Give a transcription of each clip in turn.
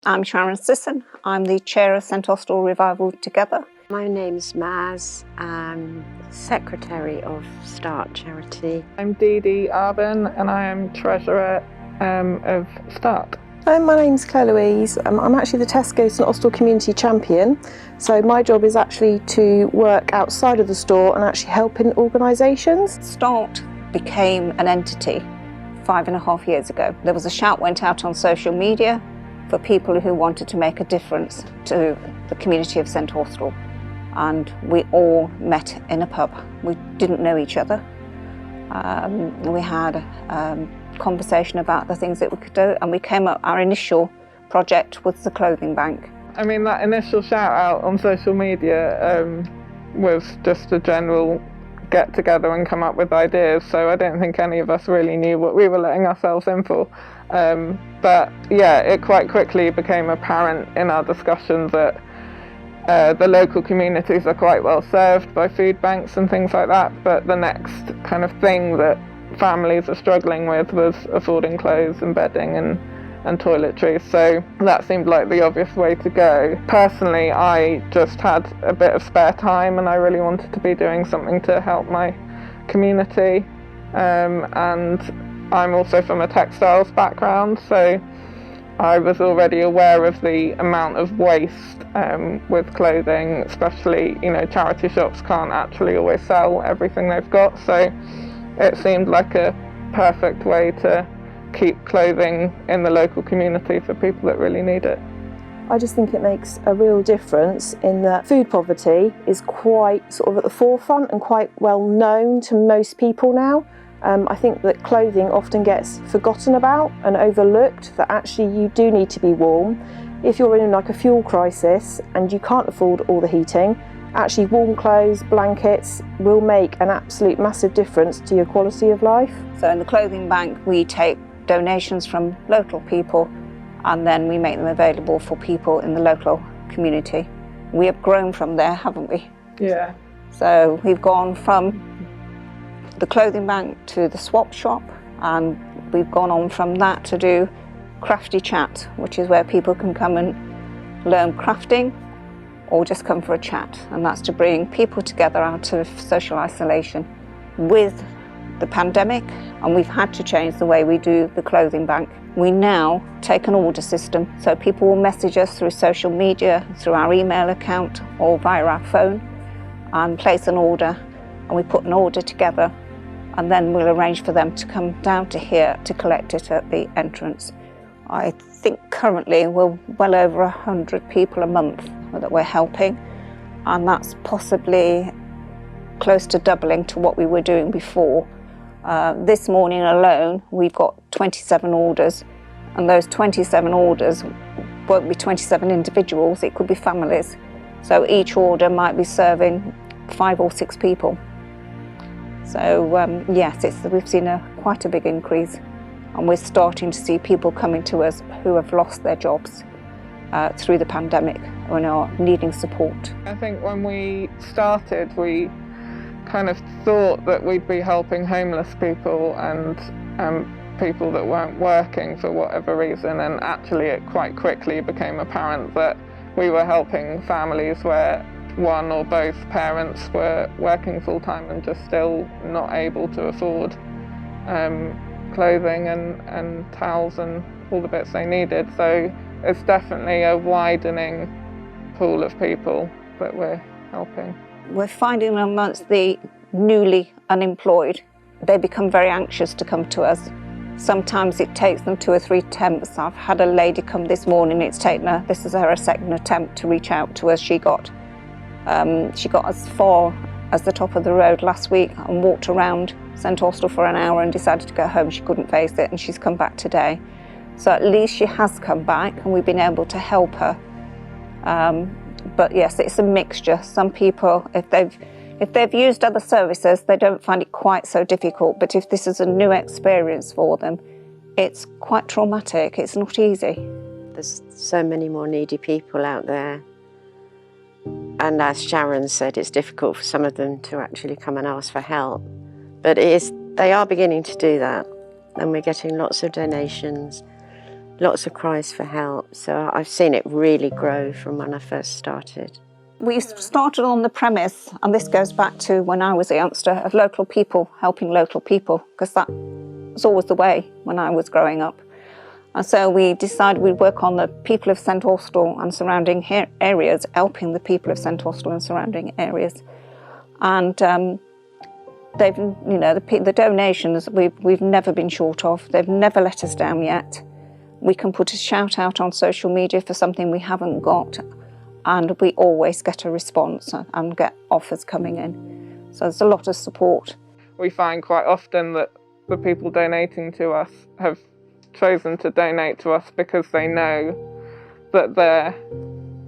I'm Sharon Sisson. I'm the chair of St Austell Revival Together. My name's Maz. I'm secretary of Start Charity. I'm Dee Dee Arben and I am treasurer of Start. My name's Claire Louise. I'm actually the Tesco St Austell Community Champion. So my job is actually to work outside of the store and actually help in organisations. Start became an entity 5.5 years ago. There was a shout went out on social media for people who wanted to make a difference to the community of St Austell. And we all met in a pub. We didn't know each other. We had a conversation about the things that we could do, and we came up, our initial project was the clothing bank. I mean, that initial shout out on social media was just a general get together and come up with ideas, so I don't think any of us really knew what we were letting ourselves in for. But yeah, it quite quickly became apparent in our discussions that the local communities are quite well served by food banks and things like that, but the next kind of thing that families are struggling with was affording clothes and bedding and toiletries, so that seemed like the obvious way to go. Personally, I just had a bit of spare time and I really wanted to be doing something to help my community, and I'm also from a textiles background, so I was already aware of the amount of waste with clothing, especially, charity shops can't actually always sell everything they've got, so it seemed like a perfect way to keep clothing in the local community for people that really need it. I just think it makes a real difference in that food poverty is quite sort of at the forefront and quite well known to most people now. I think that clothing often gets forgotten about and overlooked, that actually you do need to be warm. If you're in like a fuel crisis and you can't afford all the heating, actually warm clothes, blankets will make an absolute massive difference to your quality of life. So in the clothing bank we take donations from local people and then we make them available for people in the local community. We have grown from there, haven't we? Yeah. So we've gone from the clothing bank to the swap shop, and we've gone on from that to do crafty chat, which is where people can come and learn crafting or just come for a chat, and that's to bring people together out of social isolation. With the pandemic, and we've had to change the way we do the clothing bank, we now take an order system, so people will message us through social media, through our email account or via our phone and place an order, and we put an order together and then we'll arrange for them to come down to here to collect it at the entrance. I think currently we're well over 100 people a month that we're helping, and that's possibly close to doubling to what we were doing before. This morning alone we've got 27 orders, and those 27 orders won't be 27 individuals, it could be families. So each order might be serving 5 or 6 people. So yes, we've seen quite a big increase, and we're starting to see people coming to us who have lost their jobs through the pandemic and are needing support. I think when we started, we kind of thought that we'd be helping homeless people and people that weren't working for whatever reason, and actually it quite quickly became apparent that we were helping families where one or both parents were working full-time and just still not able to afford clothing and towels and all the bits they needed. So it's definitely a widening pool of people that we're helping. We're finding amongst the newly unemployed, they become very anxious to come to us. Sometimes it takes them 2 or 3 attempts. I've had a lady come this morning, this is her second attempt to reach out to us. She got as far as the top of the road last week and walked around St Austell for an hour and decided to go home. She couldn't face it, and she's come back today. So at least she has come back and we've been able to help her. But yes, it's a mixture. Some people, if they've used other services, they don't find it quite so difficult. But if this is a new experience for them, it's quite traumatic. It's not easy. There's so many more needy people out there. And as Sharon said, it's difficult for some of them to actually come and ask for help. But they are beginning to do that. And we're getting lots of donations. lots of cries for help. So I've seen it really grow from when I first started. We started on the premise, and this goes back to when I was a youngster, of local people helping local people, because that was always the way when I was growing up. And so we decided we'd work on the people of St Austell and surrounding areas, helping the people of St Austell and surrounding areas. And they've, you know, the donations we've never been short of. They've never let us down yet. We can put a shout out on social media for something we haven't got, and we always get a response and get offers coming in. So there's a lot of support. We find quite often that the people donating to us have chosen to donate to us because they know that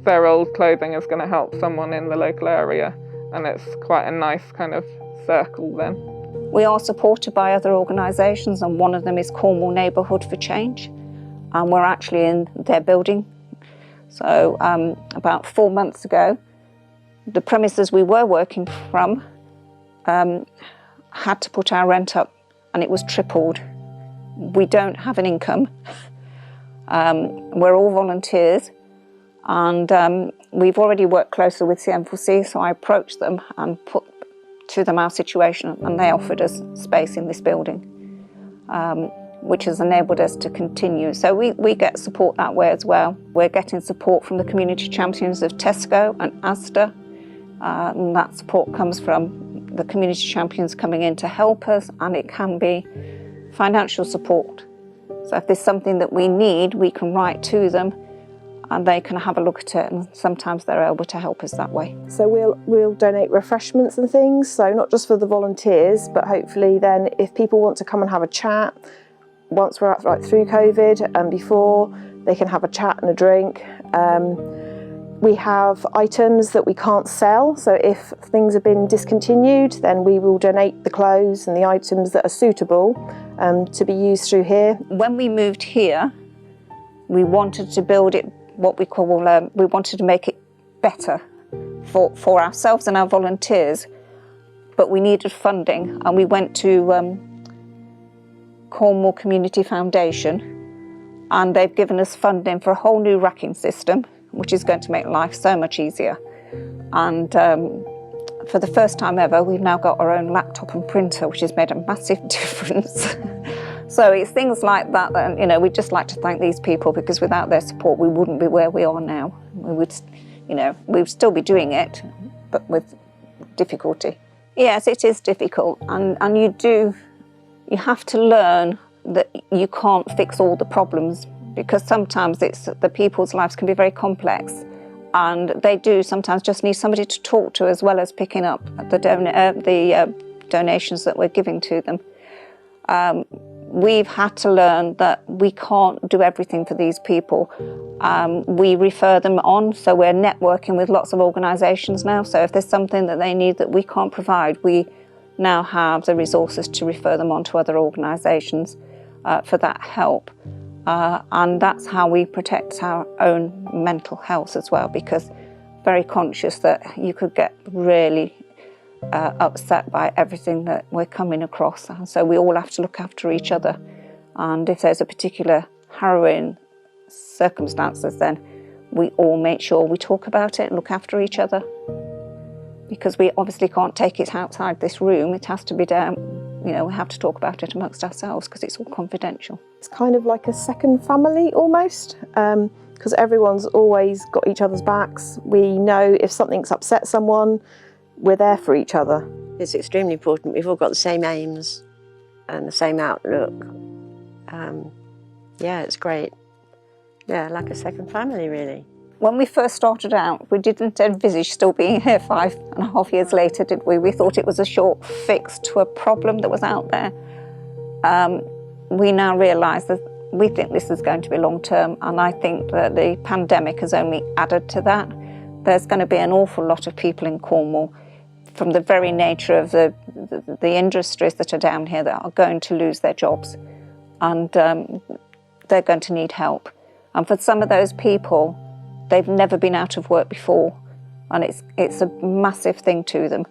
their old clothing is going to help someone in the local area, and it's quite a nice kind of circle then. We are supported by other organisations, and one of them is Cornwall Neighbourhood for Change, and we're actually in their building. So about 4 months ago, the premises we were working from had to put our rent up, and it was tripled. We don't have an income. We're all volunteers, and we've already worked closer with CM4C, so I approached them and put to them our situation, and they offered us space in this building, which has enabled us to continue. So we get support that way as well. We're getting support from the community champions of Tesco and Asda, and that support comes from the community champions coming in to help us, and it can be financial support. So if there's something that we need, we can write to them and they can have a look at it, and sometimes they're able to help us that way. So we'll donate refreshments and things, so not just for the volunteers, but hopefully then if people want to come and have a chat, once we're right through COVID and before, they can have a chat and a drink. We have items that we can't sell, so if things have been discontinued, then we will donate the clothes and the items that are suitable to be used through here. When we moved here, we wanted to build it what we call, we wanted to make it better for ourselves and our volunteers, but we needed funding, and we went to Cornwall Community Foundation, and they've given us funding for a whole new racking system, which is going to make life so much easier. And for the first time ever, we've now got our own laptop and printer, which has made a massive difference. So it's things like that, and you know, we'd just like to thank these people, because without their support, we wouldn't be where we are now. We would, you know, we'd still be doing it, but with difficulty. Yes, it is difficult, and you have to learn that you can't fix all the problems, because sometimes the people's lives can be very complex, and they do sometimes just need somebody to talk to, as well as picking up the donations that we're giving to them. We've had to learn that we can't do everything for these people. We refer them on, so we're networking with lots of organisations now, so if there's something that they need that we can't provide, we now have the resources to refer them on to other organisations for that help. And that's how we protect our own mental health as well, because very conscious that you could get really upset by everything that we're coming across. And so we all have to look after each other. And if there's a particular harrowing circumstances, then we all make sure we talk about it and look after each other. Because we obviously can't take it outside this room. It has to be down, you know, we have to talk about it amongst ourselves, because it's all confidential. It's kind of like a second family almost, because everyone's always got each other's backs. We know if something's upset someone, we're there for each other. It's extremely important. We've all got the same aims and the same outlook. Yeah, it's great. Yeah, like a second family, really. When we first started out, we didn't envisage still being here 5.5 years later, did we? We thought it was a short fix to a problem that was out there. We now realise that we think this is going to be long term, and I think that the pandemic has only added to that. There's going to be an awful lot of people in Cornwall, from the very nature of the industries that are down here, that are going to lose their jobs, and they're going to need help. And for some of those people, they've never been out of work before, and it's a massive thing to them.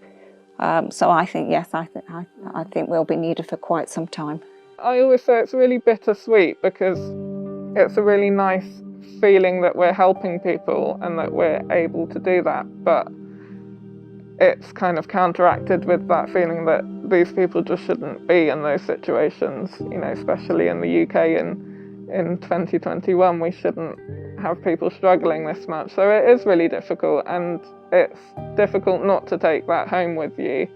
So I think, yes, I think we'll be needed for quite some time. I always say it's really bittersweet, because it's a really nice feeling that we're helping people and that we're able to do that, but it's kind of counteracted with that feeling that these people just shouldn't be in those situations, you know, especially in the UK in 2021, we shouldn't have people struggling this much. So it is really difficult, and it's difficult not to take that home with you,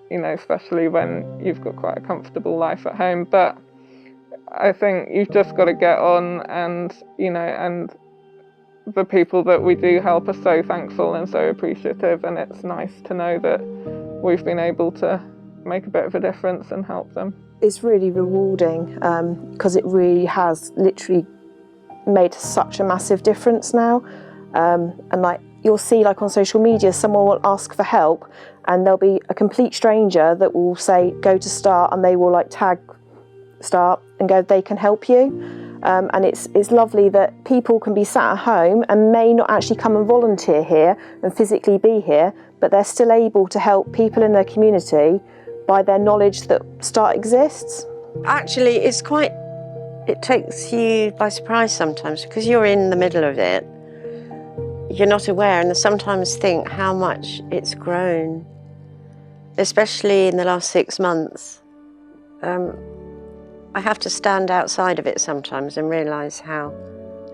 you know, especially when you've got quite a comfortable life at home. But I think you've just got to get on, and, you know, and the people that we do help are so thankful and so appreciative, and it's nice to know that we've been able to make a bit of a difference and help them. It's really rewarding because it really has literally made such a massive difference now. And like you'll see, like on social media, someone will ask for help, and there'll be a complete stranger that will say go to Start, and they will like tag Start and go, they can help you. And it's lovely that people can be sat at home and may not actually come and volunteer here and physically be here, but they're still able to help people in their community by their knowledge that Start exists. Actually, it takes you by surprise sometimes, because you're in the middle of it. You're not aware, and I sometimes think how much it's grown, especially in the last 6 months. I have to stand outside of it sometimes and realise how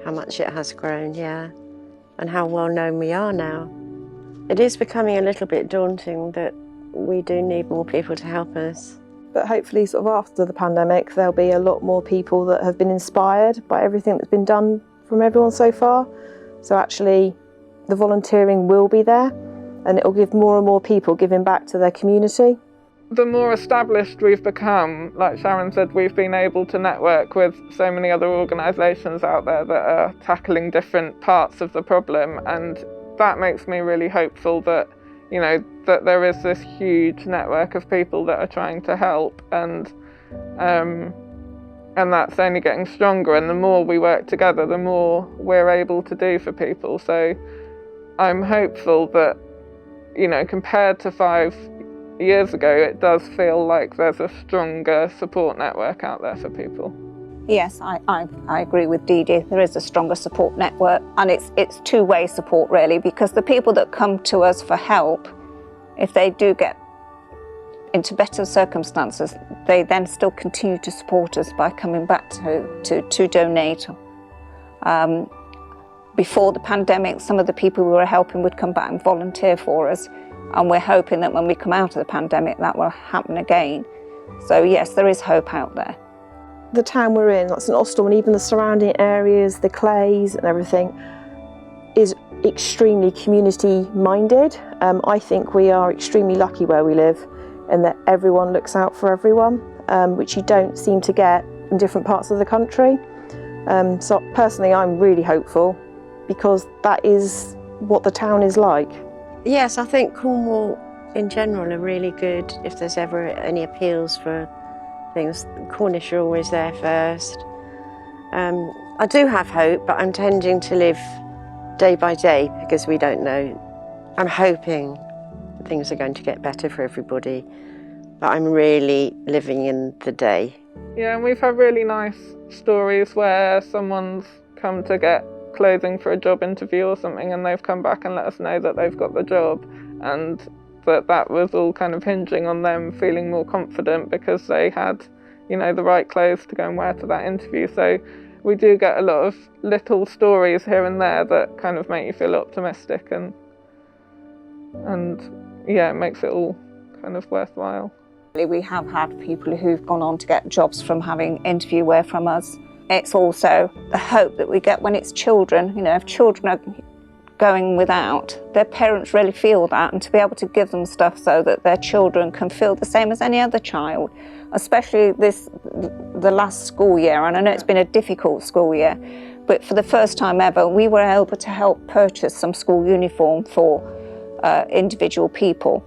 much it has grown, yeah, and how well known we are now. It is becoming a little bit daunting that we do need more people to help us. But hopefully sort of after the pandemic, there'll be a lot more people that have been inspired by everything that's been done from everyone so far. So actually the volunteering will be there, and it'll give more and more people giving back to their community. The more established we've become, like Sharon said, we've been able to network with so many other organisations out there that are tackling different parts of the problem, and that makes me really hopeful that, you know, that there is this huge network of people that are trying to help, and that's only getting stronger, and the more we work together, the more we're able to do for people. So I'm hopeful that, you know, compared to 5 years ago, it does feel like there's a stronger support network out there for people. Yes, I agree with Dee Dee. There is a stronger support network, and it's two-way support really, because the people that come to us for help, if they do get into better circumstances, they then still continue to support us by coming back to donate. Before the pandemic, some of the people we were helping would come back and volunteer for us, and we're hoping that when we come out of the pandemic that will happen again. So yes, there is hope out there. The town we're in, like St Austell, and even the surrounding areas, the Clays and everything, is extremely community minded. I think we are extremely lucky where we live, and that everyone looks out for everyone, which you don't seem to get in different parts of the country. So personally, I'm really hopeful, because that is what the town is like. Yes, I think Cornwall in general are really good. If there's ever any appeals for things, the Cornish are always there first. I do have hope, but I'm tending to live day by day, because we don't know. I'm hoping things are going to get better for everybody, but I'm really living in the day. Yeah, and we've had really nice stories where someone's come to get clothing for a job interview or something, and they've come back and let us know that they've got the job, and that was all kind of hinging on them feeling more confident because they had, you know, the right clothes to go and wear to that interview. So we do get a lot of little stories here and there that kind of make you feel optimistic, and yeah, it makes it all kind of worthwhile. We have had people who've gone on to get jobs from having interview wear from us. It's also the hope that we get when it's children. You know, if children are going without, their parents really feel that, and to be able to give them stuff so that their children can feel the same as any other child, especially the last school year. And I know it's been a difficult school year, but for the first time ever, we were able to help purchase some school uniform for individual people.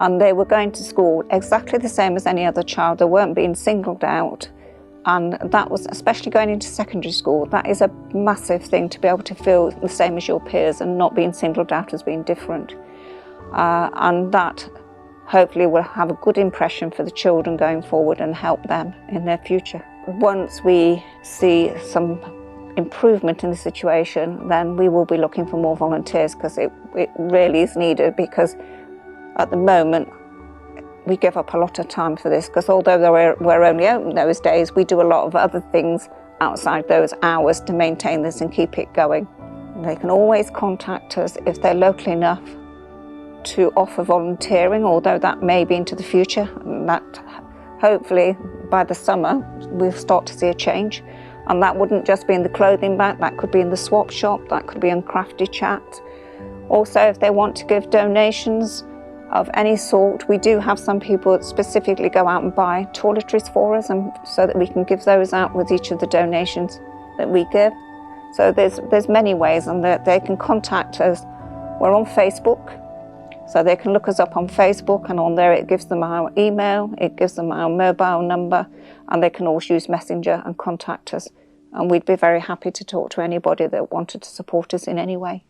And they were going to school exactly the same as any other child. They weren't being singled out. And that was, especially going into secondary school, that is a massive thing, to be able to feel the same as your peers and not being singled out as being different. And that hopefully will have a good impression for the children going forward and help them in their future. once we see some improvement in the situation, then we will be looking for more volunteers, because it really is needed, because at the moment we give up a lot of time for this, because although we're only open those days, we do a lot of other things outside those hours to maintain this and keep it going. They can always contact us if they're local enough to offer volunteering, although that may be into the future, and that hopefully by the summer we'll start to see a change. And that wouldn't just be in the clothing bank, that could be in the swap shop, that could be in Crafty Chat. Also, if they want to give donations of any sort, we do have some people that specifically go out and buy toiletries for us, and so that we can give those out with each of the donations that we give. So there's many ways, and that they can contact us. We're on Facebook, so they can look us up on Facebook, and on there it gives them our email, it gives them our mobile number, and they can also use Messenger and contact us. And we'd be very happy to talk to anybody that wanted to support us in any way.